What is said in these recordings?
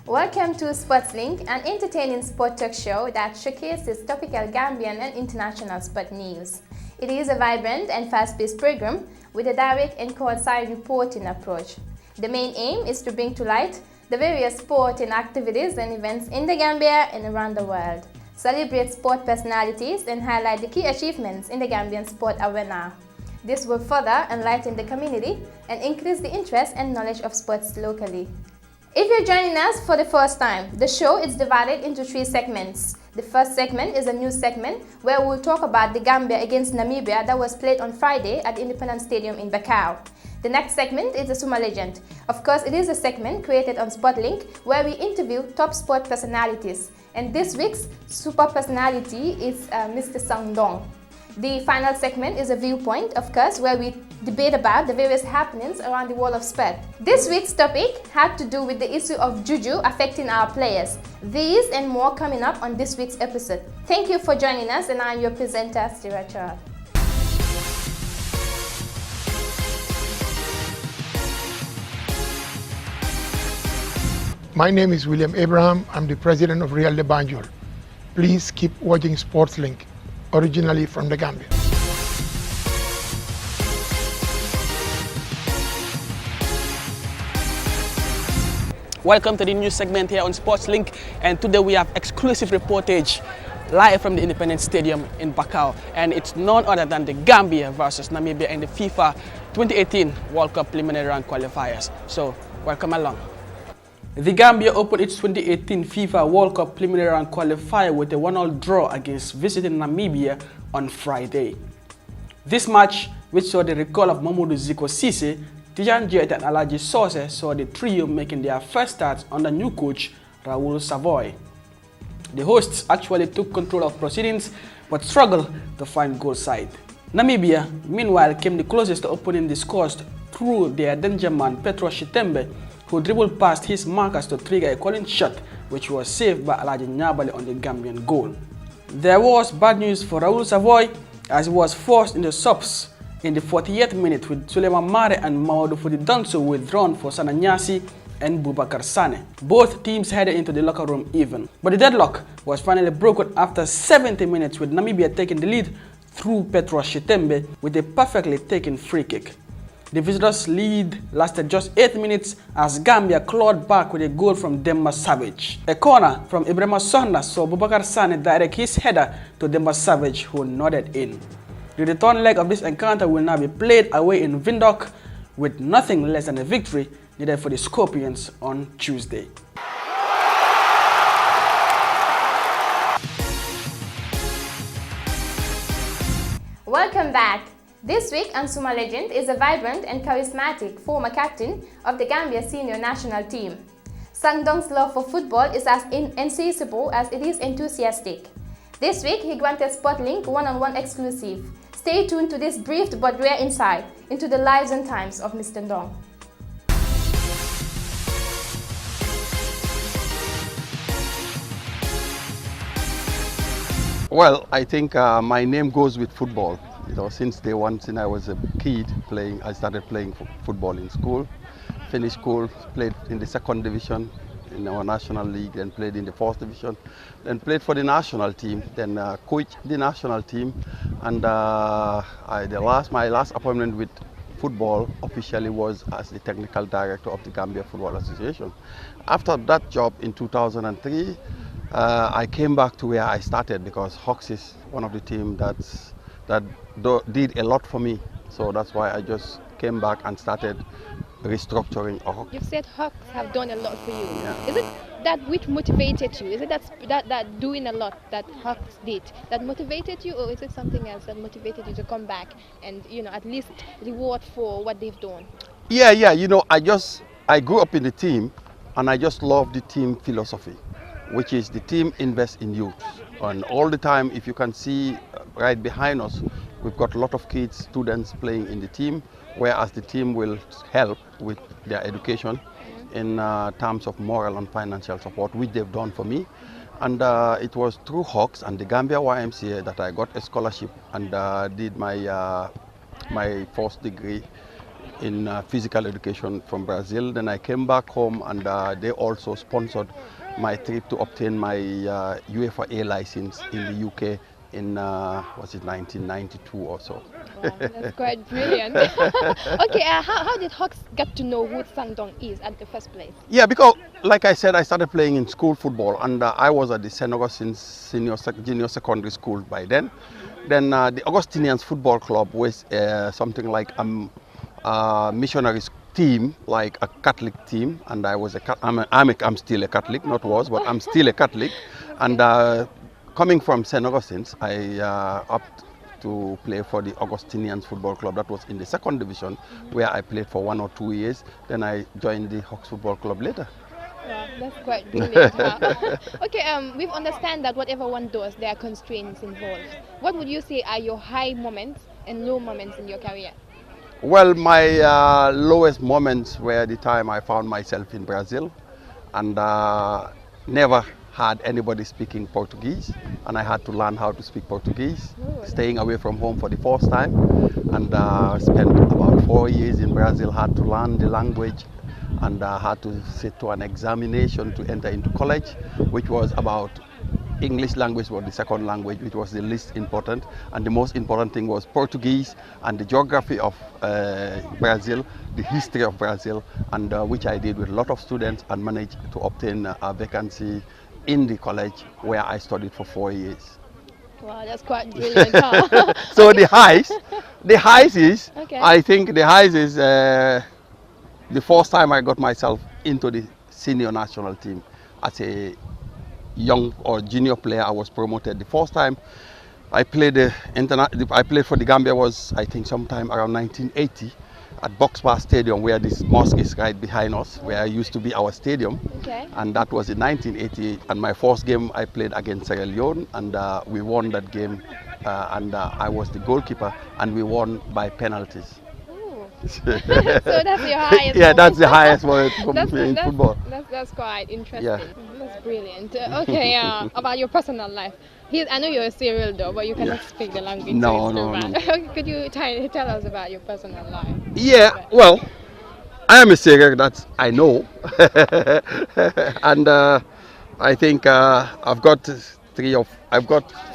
Welcome to SportsLink, an entertaining sport talk show that showcases topical Gambian and international sport news. It is a vibrant and fast-paced program with a direct and concise reporting approach. The main aim is to bring to light the various sporting activities and events in the Gambia and around the world, celebrate sport personalities, and highlight the key achievements in the Gambian sport arena. This will further enlighten the community and increase the interest and knowledge of sports locally. If you're joining us for the first time, the show is divided into 3 segments. The first segment is a news segment where we'll talk about the Gambia against Namibia that was played on Friday at the Independence Stadium in Bakau. The next segment is the Suma Legend. Of course, it is a segment created on SportLink where we interview top sport personalities. And this week's super personality is Mr. Sangdong. The final segment is a viewpoint, of course, where we debate about the various happenings around the world of sport. This week's topic had to do with the issue of juju affecting our players. These and more coming up on this week's episode. Thank you for joining us, and I'm your presenter, Sriracha. My name is William Abraham. I'm the president of Real de Banjul. Please keep watching SportsLink, originally from the Gambia. Welcome to the news segment here on SportsLink, and today we have exclusive reportage live from the Independence Stadium in Bakau, and it's none other than the Gambia versus Namibia in the FIFA 2018 World Cup preliminary round qualifiers. So, welcome along. The Gambia opened its 2018 FIFA World Cup preliminary round qualifier with a 1-1 draw against visiting Namibia on Friday. This match, which saw the recall of Mamadou Ziko Cisse, Tijan Jet and Alaji Sose, saw the trio making their first starts under new coach Raul Savoy. The hosts actually took control of proceedings but struggled to find goal side. Namibia, meanwhile, came the closest to opening the scores through their danger man Petro Shitembe, who dribbled past his markers to trigger a calling shot, which was saved by Alaji Nyabale on the Gambian goal. There was bad news for Raul Savoy, as he was forced into subs in the 48th minute with Suleiman Mare and Mamadou Fudi Danso withdrawn for Sananyasi and Boubacar Sane. Both teams headed into the locker room even. But the deadlock was finally broken after 70 minutes, with Namibia taking the lead through Petro Shitembe with a perfectly taken free kick. The visitors' lead lasted just 8 minutes as Gambia clawed back with a goal from Demba Savage. A corner from Ibrahima Sonda saw Boubacar Sane direct his header to Demba Savage, who nodded in. The return leg of this encounter will now be played away in Windhoek, with nothing less than a victory needed for the Scorpions on Tuesday. Welcome back. This week, Ansuma Legend is a vibrant and charismatic former captain of the Gambia senior national team. Sangdong's love for football is as insatiable as it is enthusiastic. This week, he granted SportLink one-on-one exclusive. Stay tuned to this brief but rare insight into the lives and times of Mr. Ndong. Well, I think my name goes with football. You know, since day one, since I was a kid playing, I started playing football in school. Finished school, played in the 2nd division in our national league, then played in the 4th division, then played for the national team, then coached the national team, and my last appointment with football officially was as the technical director of the Gambia Football Association. After that job in 2003, I came back to where I started, because Hawks is one of the teams that did a lot for me. So that's why I just came back and started restructuring Hawks. You've said Hawks have done a lot for you. Yeah. Is it that which motivated you? Is it that doing a lot that Hawks did that motivated you, or is it something else that motivated you to come back and, you know, at least reward for what they've done? Yeah. You know, I grew up in the team, and I just love the team philosophy, which is the team invests in youth. And all the time, if you can see right behind us, we've got a lot of kids, students playing in the team, whereas the team will help with their education in terms of moral and financial support, which they've done for me. And it was through Hawks and the Gambia YMCA that I got a scholarship and did my first degree in physical education from Brazil. Then I came back home, and they also sponsored my trip to obtain my UEFA A license in the UK in, was it 1992 or so. Wow, that's quite brilliant. Okay, how did Hawks get to know who Sangdong is at the first place? Yeah, because like I said, I started playing in school football, and I was at the St. Augustine's junior secondary school by then. Then the Augustinians Football Club was something like a missionary team, like a Catholic team, and I was I'm still a Catholic, not was, but I'm still a Catholic. And coming from St. Augustine's, I opted to play for the Augustinians Football Club. That was in the second division, where I played for 1 or 2 years. Then I joined the Hawks Football Club later. Wow, that's quite brilliant. Huh? Okay, we understand that whatever one does, there are constraints involved. What would you say are your high moments and low moments in your career? Well, my lowest moments were the time I found myself in Brazil, and never had anybody speaking Portuguese, and I had to learn how to speak Portuguese, staying away from home for the first time, and spent about 4 years in Brazil, had to learn the language, and had to sit to an examination to enter into college, which was about English language was the second language, which was the least important, and the most important thing was Portuguese and the geography of Brazil, the history of Brazil, and which I did with a lot of students and managed to obtain a vacancy in the college where I studied for 4 years. Wow, that's quite brilliant. Huh? So the highs is, Okay. I think the highs is the first time I got myself into the senior national team as a young or junior player. I was promoted. The first time I played for the Gambia was, I think, sometime around 1980 at Boxbar Stadium, where this mosque is right behind us, where used to be our stadium. Okay. And that was in 1980. And my first game I played against Sierra Leone, and we won that game. And I was the goalkeeper, and we won by penalties. So that's your highest. Yeah, moment. that's the highest moment for me in football. That's quite interesting. Yeah. That's brilliant. Okay, about your personal life. I know you're a serial though, but you cannot speak the language. No, so it's no, too bad. Could you tell us about your personal life? Yeah, well, I am a singer, that I know. And I think I've got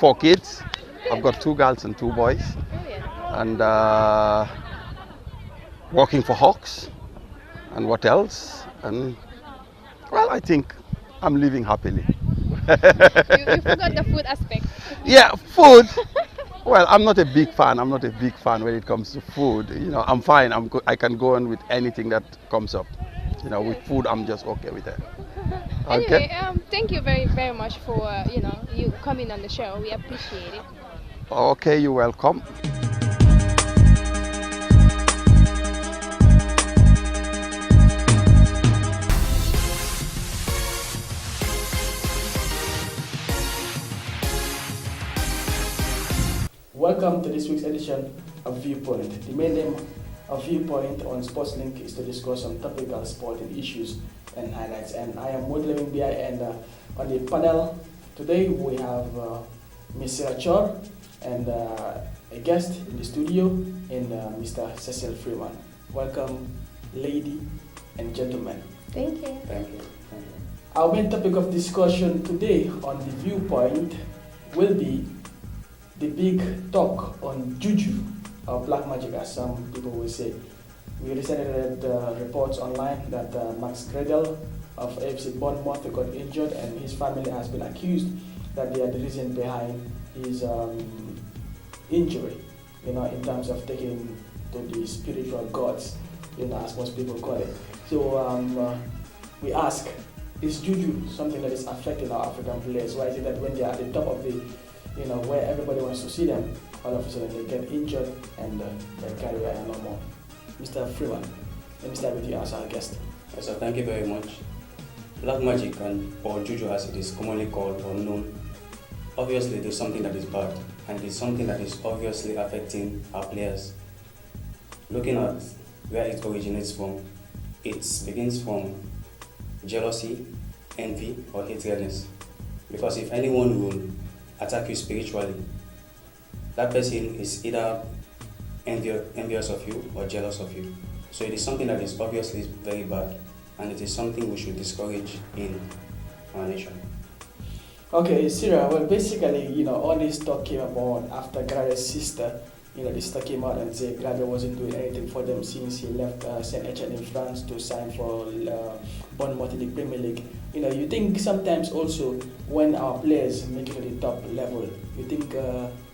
4 kids. I've got 2 girls and 2 boys. Brilliant. And working for Hawks, and what else? And well, I think I'm living happily. You forgot the food aspect. Yeah, food. Well, I'm not a big fan. I'm not a big fan when it comes to food. You know, I'm fine. I can go on with anything that comes up. You know, with food, I'm just okay with that. Okay. Anyway, thank you very, very much for you coming on the show. We appreciate it. Okay, you're welcome. Welcome to this week's edition of Viewpoint. The main aim of Viewpoint on SportsLink is to discuss some topical sporting issues and highlights. And I am modeling BI, and on the panel today we have Ms. Sarah Chor and a guest in the studio in Mr. Cecil Freeman. Welcome, lady and gentlemen. Thank you. Thank you. Thank you. Our main topic of discussion today on the Viewpoint will be the big talk on juju, or black magic as some people will say. We recently read reports online that Max Gradel of AFC Bournemouth got injured, and his family has been accused that they are the reason behind his injury, you know, in terms of taking to the spiritual gods, you know, as most people call it. So we ask, is juju something that is affecting our African players? Why is it that when they are at the top of the, you know, where everybody wants to see them, all of a sudden they get injured and their career are no more? Mr. Freeman, let me start with you as our guest. Yes, sir, thank you very much. Black magic or juju, as it is commonly called or known, obviously it is something that is bad, and it is something that is obviously affecting our players. Looking at where it originates from, it begins from jealousy, envy, or hatredness. Because if anyone will attack you spiritually, that person is either envious of you or jealous of you. So it is something that is obviously very bad, and it is something we should discourage in our nation. Okay, Syria, well, basically, all this talk came about after Grade's sister, this talk came out and said Grade wasn't doing anything for them since he left Saint Etienne in France to sign for Bournemouth in the Premier League. You think sometimes also when our players make it to the top level, you think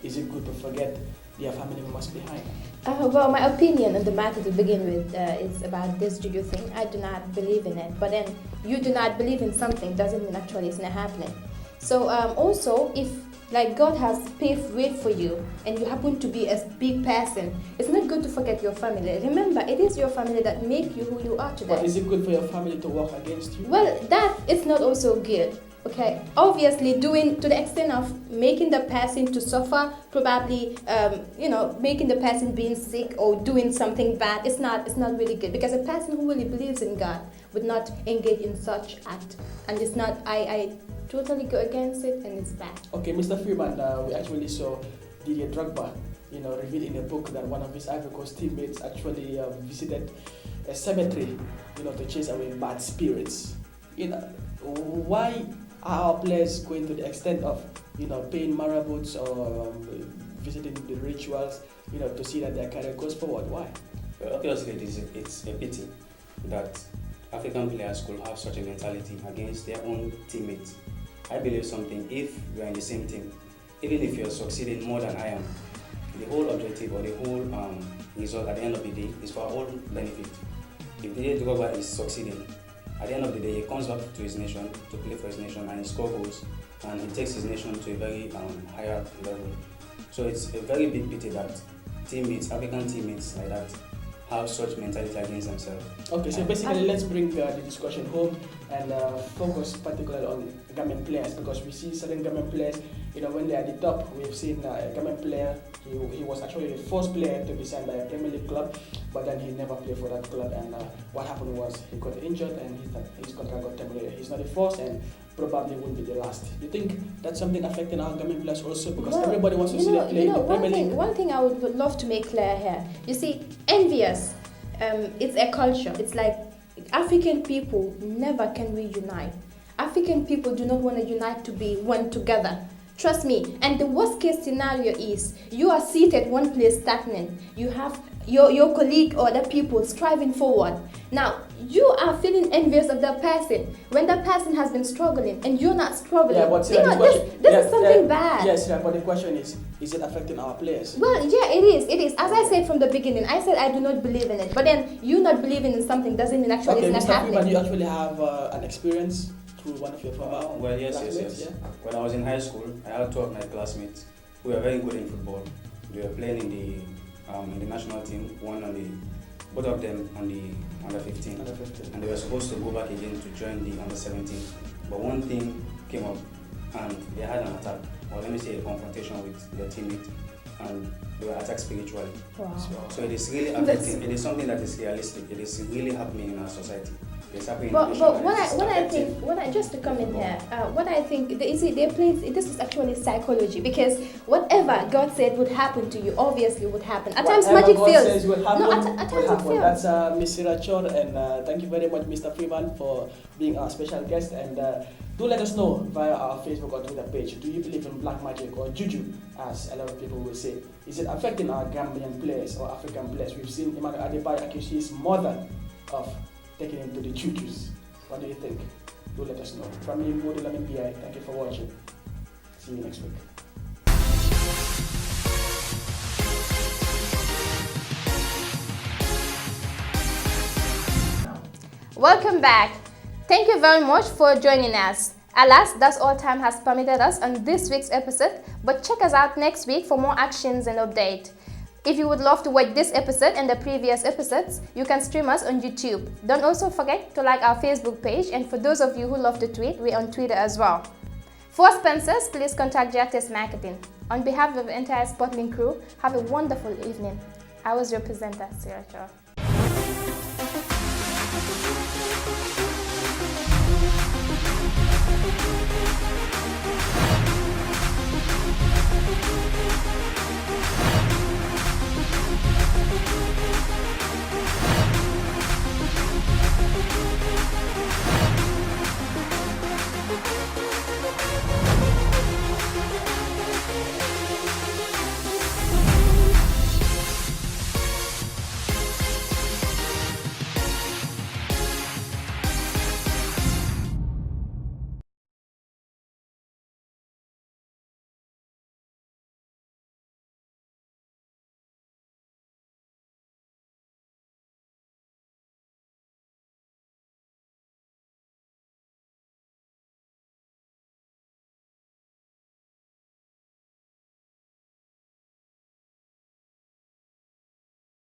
is it good to forget their family members behind? Well, my opinion on the matter to begin with is about this juju thing. I do not believe in it. But then you do not believe in something doesn't mean actually it's not happening. So also, if like God has paved way for you and you happen to be a big person, it's not good to forget your family. Remember, it is your family that make you who you are today. But is it good for your family to work against you? Well, that is not also good. Okay, obviously doing to the extent of making the person to suffer, probably making the person being sick or doing something bad, it's not really good, because a person who really believes in God would not engage in such act, and it's not, I totally go against it, and it's bad. Okay, Mr. Freeman, we actually saw Didier Drogba, reveal in a book that one of his Ivory Coast teammates actually visited a cemetery, to chase away bad spirits. Why are our players going to the extent of, paying marabouts or visiting the rituals, to see that their career goes forward? Why? Well, obviously, it's a pity that African players could have such a mentality against their own teammates. I believe something, if we are in the same team, even if you're succeeding more than I am, the whole objective or the whole result at the end of the day is for our own benefit. If Didier Drogba is succeeding, at the end of the day, he comes back to his nation to play for his nation and he scores goals, and he takes his nation to a very higher level. So it's a very big pity that African teammates like that, have such mentality against themselves. Okay, so basically let's bring the discussion home and focus particularly on Gambian players, because we see certain Gambian players, when they're at the top. We've seen a Gambian player, he was actually the first player to be signed by a Premier League club, but then he never played for that club, and what happened was he got injured and his contract got terminated. He's not the first and probably won't be the last. You think that's something affecting our Gambian players also, because everybody wants to see them play in the Premier League? One thing I would love to make clear here, you see, envious, it's a culture. It's like African people never can reunite. African people do not want to unite to be one together. Trust me. And the worst case scenario is you are seated one place stagnant. You have your colleague or other people striving forward. Now, you are feeling envious of that person when that person has been struggling and you're not struggling. Yeah, but this is something bad. Yes, but the question is it affecting our players? Well, yeah, it is. It is. As I said from the beginning, I said I do not believe in it. But then you not believing in something doesn't mean actually it's not happening. But you actually have an experience through one of your former yes. Yeah? When I was in high school, I had two of my classmates who were very good in football. They were playing in the national team, both of them on the under 15. And they were supposed to go back again to join the under 17. But one thing came up and they had an attack, or let me say a confrontation with their teammate, and they were attacked spiritually. Wow. So it is really affecting. It is something that is realistic. It is really happening in our society. But what I just to come in here, what I think this is actually psychology, because whatever God said would happen to you obviously would happen. At times magic fails. At times it fails. That's Ms. Sirachor, and thank you very much, Mr. Freeman, for being our special guest. And do let us know via our Facebook or Twitter page. Do you believe in black magic or juju, as a lot of people will say? Is it affecting our Gambian players or African players? We've seen Emmanuel Adebayo accuse his mother of taking into the choo-choos. What do you think? Do let us know. From me, Modu Lamin BI, thank you for watching. See you next week. Welcome back. Thank you very much for joining us. Alas, that's all time has permitted us on this week's episode, but check us out next week for more actions and updates. If you would love to watch this episode and the previous episodes, you can stream us on YouTube. Don't also forget to like our Facebook page, and for those of you who love to tweet, we're on Twitter as well. For sponsors, please contact GRTS Marketing. On behalf of the entire Sportlink crew, have a wonderful evening. I was your presenter, Sirachor.